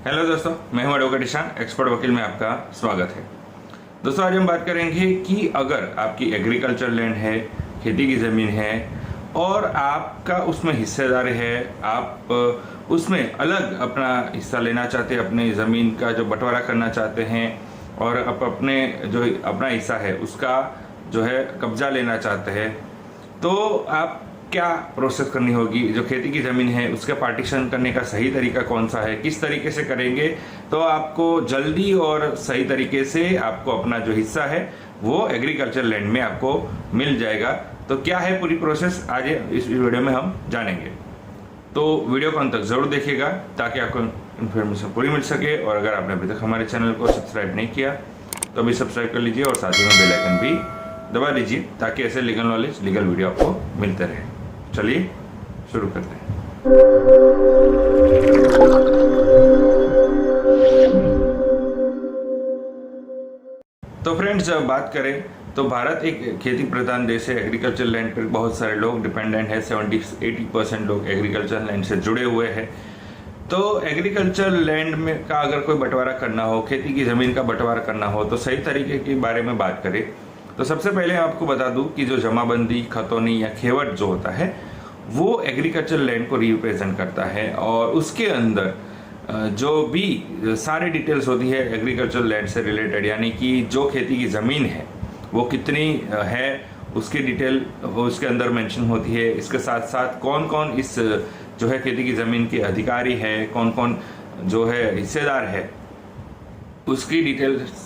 Hello दोस्तों, मैं हूं एडवोकेट ईशान, एक्सपर्ट वकील में आपका स्वागत है। दोस्तों, आज हम बात करेंगे कि अगर आपकी एग्रीकल्चर लैंड है, खेती की ज़मीन है और आपका उसमें हिस्सेदार है, आप उसमें अलग अपना हिस्सा लेना चाहते हैं, अपनी ज़मीन का जो बंटवारा करना चाहते हैं और आप अपने जो अपना हिस्सा है उसका जो है कब्जा लेना चाहते हैं, तो आप क्या प्रोसेस करनी होगी। जो खेती की ज़मीन है उसका पार्टीशन करने का सही तरीका कौन सा है, किस तरीके से करेंगे तो आपको जल्दी और सही तरीके से आपको अपना जो हिस्सा है वो एग्रीकल्चर लैंड में आपको मिल जाएगा। तो क्या है पूरी प्रोसेस, आज इस वीडियो में हम जानेंगे। तो वीडियो को अंत तक ज़रूर देखिएगा ताकि आपको इन्फॉर्मेशन पूरी मिल सके। और अगर आपने अभी तक हमारे चैनल को सब्सक्राइब नहीं किया तो अभी सब्सक्राइब कर लीजिए और साथ ही में बेल आइकन भी दबा दीजिए ताकि ऐसे लीगल नॉलेज, लीगल वीडियो आपको मिलते रहे। चलिए शुरू करते हैं। तो फ्रेंड्स, जब बात करें तो भारत एक खेती प्रधान देश है। एग्रीकल्चर लैंड पर बहुत सारे लोग डिपेंडेंट है, 70-80% लोग एग्रीकल्चर लैंड से जुड़े हुए हैं। तो एग्रीकल्चर लैंड में का अगर कोई बंटवारा करना हो, खेती की ज़मीन का बंटवारा करना हो, तो सही तरीके के बारे में बात करें तो सबसे पहले आपको बता दूं कि जो जमाबंदी, खतौनी या खेवट जो होता है वो एग्रीकल्चर लैंड को रिप्रेजेंट करता है और उसके अंदर जो भी सारी डिटेल्स होती है एग्रीकल्चर लैंड से रिलेटेड, यानी कि जो खेती की ज़मीन है वो कितनी है उसकी डिटेल उसके अंदर मेंशन होती है। इसके साथ साथ कौन कौन इस जो है खेती की ज़मीन के अधिकारी है, कौन कौन जो है हिस्सेदार है, उसकी डिटेल्स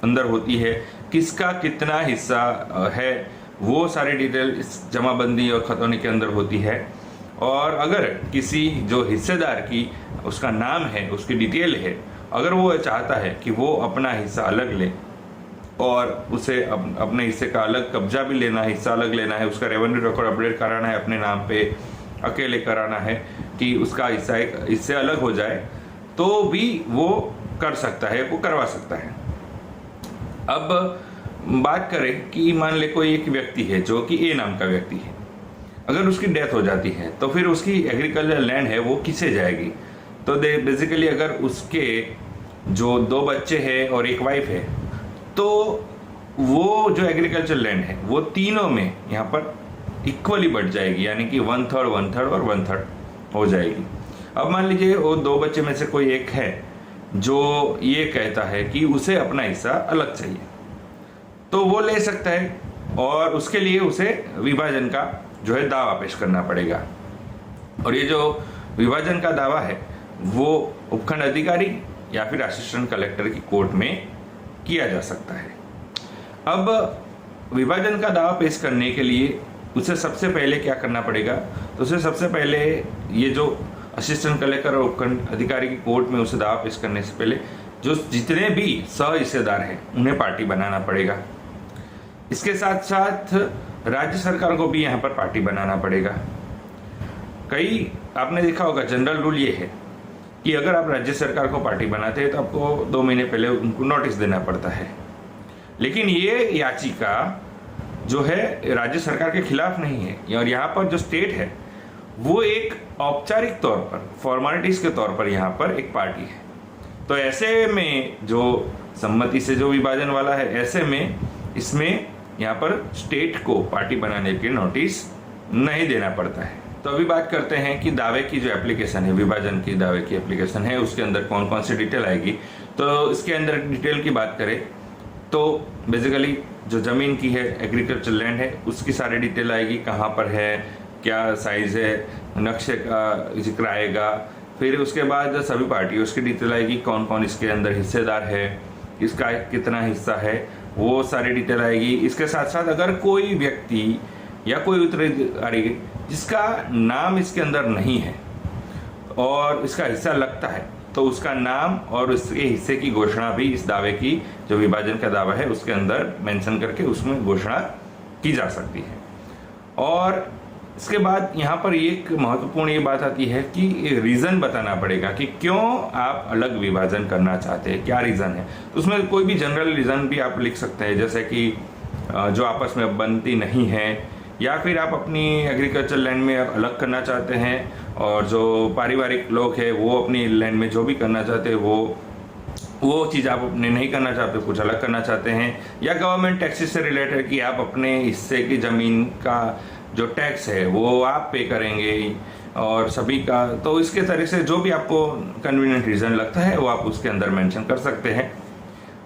अंदर होती है। किसका कितना हिस्सा है वो सारी डिटेल इस जमाबंदी और खतौनी के अंदर होती है। और अगर किसी जो हिस्सेदार की उसका नाम है, उसकी डिटेल है, अगर वो चाहता है कि वो अपना हिस्सा अलग ले और उसे अपने हिस्से का अलग कब्जा भी लेना है, हिस्सा अलग लेना है, उसका रेवेन्यू रिकॉर्ड अपडेट कराना है, अपने नाम पे अकेले कराना है कि उसका हिस्सा इससे अलग हो जाए, तो भी वो कर सकता है, वो करवा सकता है। अब बात करें कि मान ले कोई एक व्यक्ति है जो कि ए नाम का व्यक्ति है, अगर उसकी डेथ हो जाती है तो फिर उसकी एग्रीकल्चर लैंड है वो किसे जाएगी। तो बेसिकली अगर उसके जो 2 बच्चे हैं और एक वाइफ है तो वो जो एग्रीकल्चर लैंड है वो तीनों में यहाँ पर इक्वली बढ़ जाएगी, यानी कि 1/3, 1/3 और 1/3 हो जाएगी। अब मान लीजिए वो 2 बच्चे में से कोई एक है जो ये कहता है कि उसे अपना हिस्सा अलग चाहिए, तो वो ले सकता है और उसके लिए उसे विभाजन का जो है दावा पेश करना पड़ेगा। और ये जो विभाजन का दावा है वो उपखंड अधिकारी या फिर असिस्टेंट कलेक्टर की कोर्ट में किया जा सकता है। अब विभाजन का दावा पेश करने के लिए उसे सबसे पहले क्या करना पड़ेगा, तो उसे सबसे पहले ये जो असिस्टेंट कलेक्टर और उपखंड अधिकारी की कोर्ट में उसे दावा पेश करने से पहले जो जितने भी सह हिस्सेदार हैं उन्हें पार्टी बनाना पड़ेगा। इसके साथ साथ राज्य सरकार को भी यहाँ पर पार्टी बनाना पड़ेगा। कई आपने देखा होगा जनरल रूल ये है कि अगर आप राज्य सरकार को पार्टी बनाते हैं तो आपको 2 महीने पहले उनको नोटिस देना पड़ता है। लेकिन ये याचिका जो है राज्य सरकार के खिलाफ नहीं है और यहाँ पर जो स्टेट है वो एक औपचारिक तौर पर, फॉर्मेलिटीज के तौर पर यहाँ पर एक पार्टी है। तो ऐसे में जो सम्मति से जो विभाजन वाला है, ऐसे में इसमें यहाँ पर स्टेट को पार्टी बनाने के नोटिस नहीं देना पड़ता है। तो अभी बात करते हैं कि दावे की जो एप्लीकेशन है, विभाजन की दावे की एप्लीकेशन है, उसके अंदर कौन कौन सी डिटेल आएगी। तो इसके अंदर डिटेल की बात करें तो बेसिकली जो ज़मीन की है, एग्रीकल्चर लैंड है, उसकी सारी डिटेल आएगी, कहाँ पर है, क्या साइज़ है, नक्शे का जिक्र आएगा। फिर उसके बाद सभी पार्टियों की डिटेल आएगी, कौन कौन इसके अंदर हिस्सेदार है, इसका कितना हिस्सा है, वो सारी डिटेल आएगी। इसके साथ साथ अगर कोई व्यक्ति या कोई उत्तराधिकारी जिसका नाम इसके अंदर नहीं है और इसका हिस्सा लगता है तो उसका नाम और उसके हिस्से की घोषणा भी इस दावे की, जो विभाजन का दावा है उसके अंदर मेंशन करके उसमें घोषणा की जा सकती है। और इसके बाद यहाँ पर एक महत्वपूर्ण ये बात आती है कि रीज़न बताना पड़ेगा कि क्यों आप अलग विभाजन करना चाहते हैं, क्या रीज़न है। तो उसमें कोई भी जनरल रीज़न भी आप लिख सकते हैं, जैसे कि जो आपस में बनती नहीं है या फिर आप अपनी एग्रीकल्चर लैंड में अलग करना चाहते हैं और जो पारिवारिक लोग हैं वो अपनी लैंड में जो भी करना चाहते हैं वो चीज़ आप अपने नहीं करना चाहते, कुछ अलग करना चाहते हैं, या गवर्नमेंट टैक्सेस से रिलेटेड कि आप अपने हिस्से की ज़मीन का जो टैक्स है वो आप पे करेंगे और सभी का, तो इसके तरह से जो भी आपको कन्वीनियंट रीज़न लगता है वो आप उसके अंदर मेंशन कर सकते हैं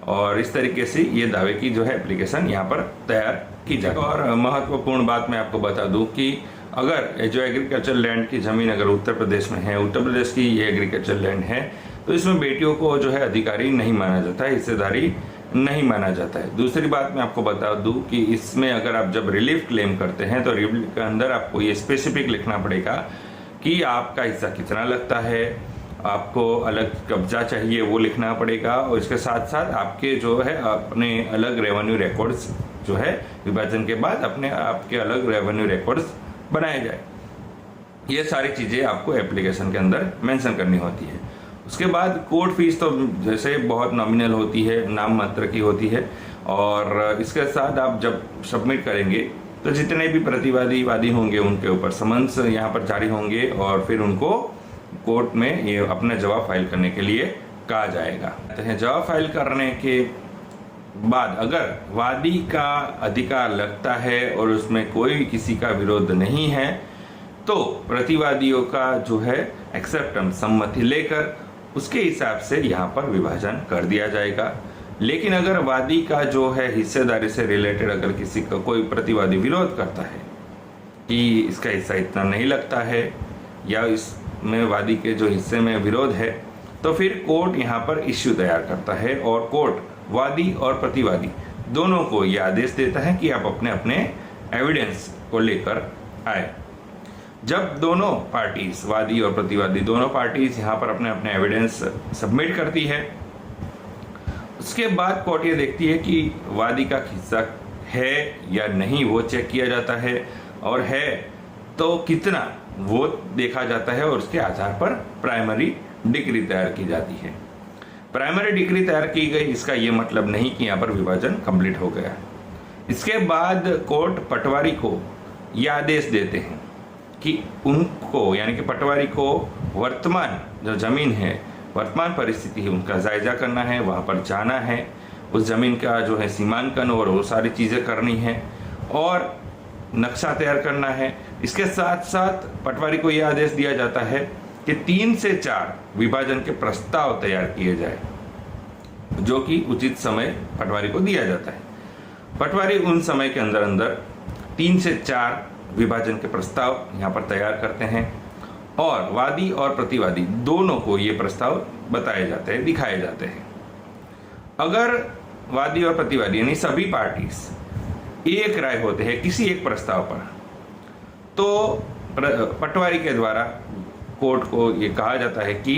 और इस तरीके से ये दावे की जो है एप्लीकेशन यहाँ पर तैयार की जाए। और महत्वपूर्ण बात मैं आपको बता दूं कि अगर जो एग्रीकल्चर लैंड की ज़मीन अगर उत्तर प्रदेश में है, उत्तर प्रदेश की ये एग्रीकल्चर लैंड है, तो इसमें बेटियों को जो है अधिकारी नहीं माना जाता है, हिस्सेदारी नहीं माना जाता है। दूसरी बात मैं आपको बता दूं कि इसमें अगर आप जब रिलीफ क्लेम करते हैं तो रिलीफ के अंदर आपको ये स्पेसिफिक लिखना पड़ेगा कि आपका हिस्सा कितना लगता है, आपको अलग कब्जा चाहिए वो लिखना पड़ेगा और इसके साथ साथ आपके जो है अपने अलग रेवेन्यू रिकॉर्ड्स जो है विभाजन के बाद अपने आपके अलग रेवेन्यू रिकॉर्ड्स बनाए जाए। ये सारी चीज़ें आपको एप्लीकेशन के अंदर मेंशन करनी होती है। उसके बाद कोर्ट फीस तो जैसे बहुत नॉमिनल होती है, नाम मात्र की होती है और इसके साथ आप जब सबमिट करेंगे तो जितने भी प्रतिवादी होंगे उनके ऊपर समन्स यहाँ पर जारी होंगे और फिर उनको कोर्ट में ये अपना जवाब फाइल करने के लिए कहा जाएगा। जवाब फाइल करने के बाद अगर वादी का अधिकार लगता है और उसमें कोई किसी का विरोध नहीं है तो प्रतिवादियों का जो है एक्सेप्टेंस सम्मति लेकर उसके हिसाब से यहाँ पर विभाजन कर दिया जाएगा। लेकिन अगर वादी का जो है हिस्सेदारी से रिलेटेड अगर किसी का कोई प्रतिवादी विरोध करता है कि इसका हिस्सा इतना नहीं लगता है या इसमें वादी के जो हिस्से में विरोध है, तो फिर कोर्ट यहाँ पर इश्यू तैयार करता है और कोर्ट वादी और प्रतिवादी दोनों को ये आदेश देता है कि आप अपने अपने एविडेंस को लेकर आए। जब दोनों पार्टीज, वादी और प्रतिवादी दोनों पार्टीज यहाँ पर अपने अपने एविडेंस सबमिट करती है, उसके बाद कोर्ट ये देखती है कि वादी का हिस्सा है या नहीं वो चेक किया जाता है और है तो कितना वो देखा जाता है और उसके आधार पर प्राइमरी डिक्री तैयार की जाती है। प्राइमरी डिक्री तैयार की गई इसका ये मतलब नहीं कि यहाँ पर विभाजन कंप्लीट हो गया। इसके बाद कोर्ट पटवारी को यह आदेश देते हैं कि उनको यानी कि पटवारी को वर्तमान जो ज़मीन है, वर्तमान परिस्थिति है उनका जायजा करना है, वहाँ पर जाना है, उस ज़मीन का जो है सीमांकन और वो सारी चीज़ें करनी है और नक्शा तैयार करना है। इसके साथ साथ पटवारी को यह आदेश दिया जाता है कि 3 से 4 विभाजन के प्रस्ताव तैयार किए जाए जो कि उचित समय पटवारी को दिया जाता है। पटवारी उन समय के अंदर अंदर 3 से 4 विभाजन के प्रस्ताव यहाँ पर तैयार करते हैं और वादी और प्रतिवादी दोनों को ये प्रस्ताव बताए जाते हैं, दिखाए जाते हैं। अगर वादी और प्रतिवादी यानी सभी पार्टीज एक राय होते हैं किसी एक प्रस्ताव पर, तो पटवारी के द्वारा कोर्ट को ये कहा जाता है कि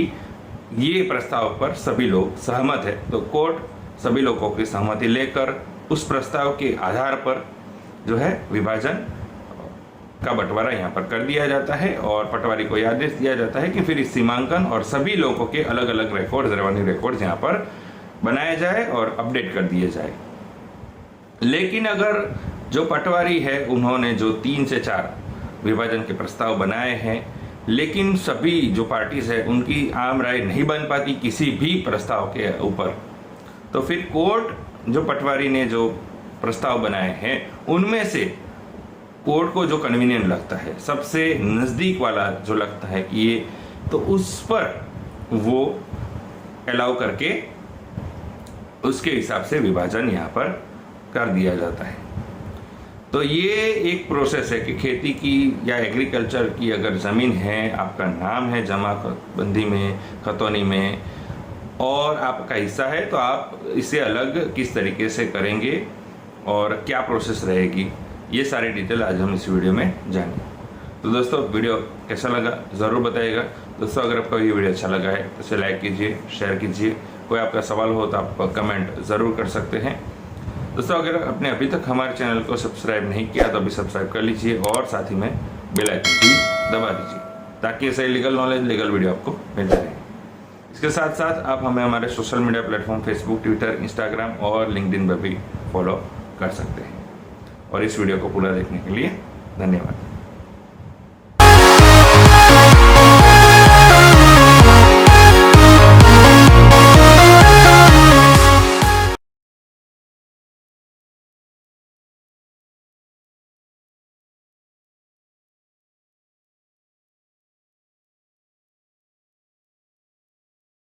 ये प्रस्ताव पर सभी लोग सहमत है, तो कोर्ट सभी लोगों की सहमति लेकर उस प्रस्ताव के आधार पर जो है विभाजन का बंटवारा यहाँ पर कर दिया जाता है और पटवारी को यह आदेश दिया जाता है कि फिर इस सीमांकन और सभी लोगों के अलग अलग रिकॉर्ड्स, रेवेन्यू रिकॉर्ड्स यहाँ पर बनाए जाए और अपडेट कर दिए जाए। लेकिन अगर जो पटवारी है उन्होंने जो 3 से 4 विभाजन के प्रस्ताव बनाए हैं लेकिन सभी जो पार्टीज है उनकी आम राय नहीं बन पाती किसी भी प्रस्ताव के ऊपर, तो फिर कोर्ट जो पटवारी ने जो प्रस्ताव बनाए हैं उनमें से कोर्ट को जो कन्वीनियंट लगता है, सबसे नज़दीक वाला जो लगता है कि ये, तो उस पर वो अलाउ करके उसके हिसाब से विभाजन यहाँ पर कर दिया जाता है। तो ये एक प्रोसेस है कि खेती की या एग्रीकल्चर की अगर ज़मीन है, आपका नाम है जमाबंदी में, खतौनी में और आपका हिस्सा है, तो आप इसे अलग किस तरीके से करेंगे और क्या प्रोसेस रहेगी, ये सारी डिटेल आज हम इस वीडियो में जानेंगे। तो दोस्तों वीडियो कैसा लगा ज़रूर बताइएगा। दोस्तों अगर आपको ये वीडियो अच्छा लगा है तो इसे लाइक कीजिए, शेयर कीजिए। कोई आपका सवाल हो तो आप कमेंट ज़रूर कर सकते हैं। दोस्तों अगर आपने अभी तक हमारे चैनल को सब्सक्राइब नहीं किया तो अभी सब्सक्राइब कर लीजिए और साथ ही में बेल आइकन भी दबा दीजिए ताकि ऐसे लीगल नॉलेज, लीगल वीडियो आपको मिलते रहे। इसके साथ साथ आप हमें हमारे social media platform Facebook, Twitter, Instagram और लिंक्डइन पर भी फॉलो कर सकते हैं। और इस वीडियो को पूरा देखने के लिए धन्यवाद।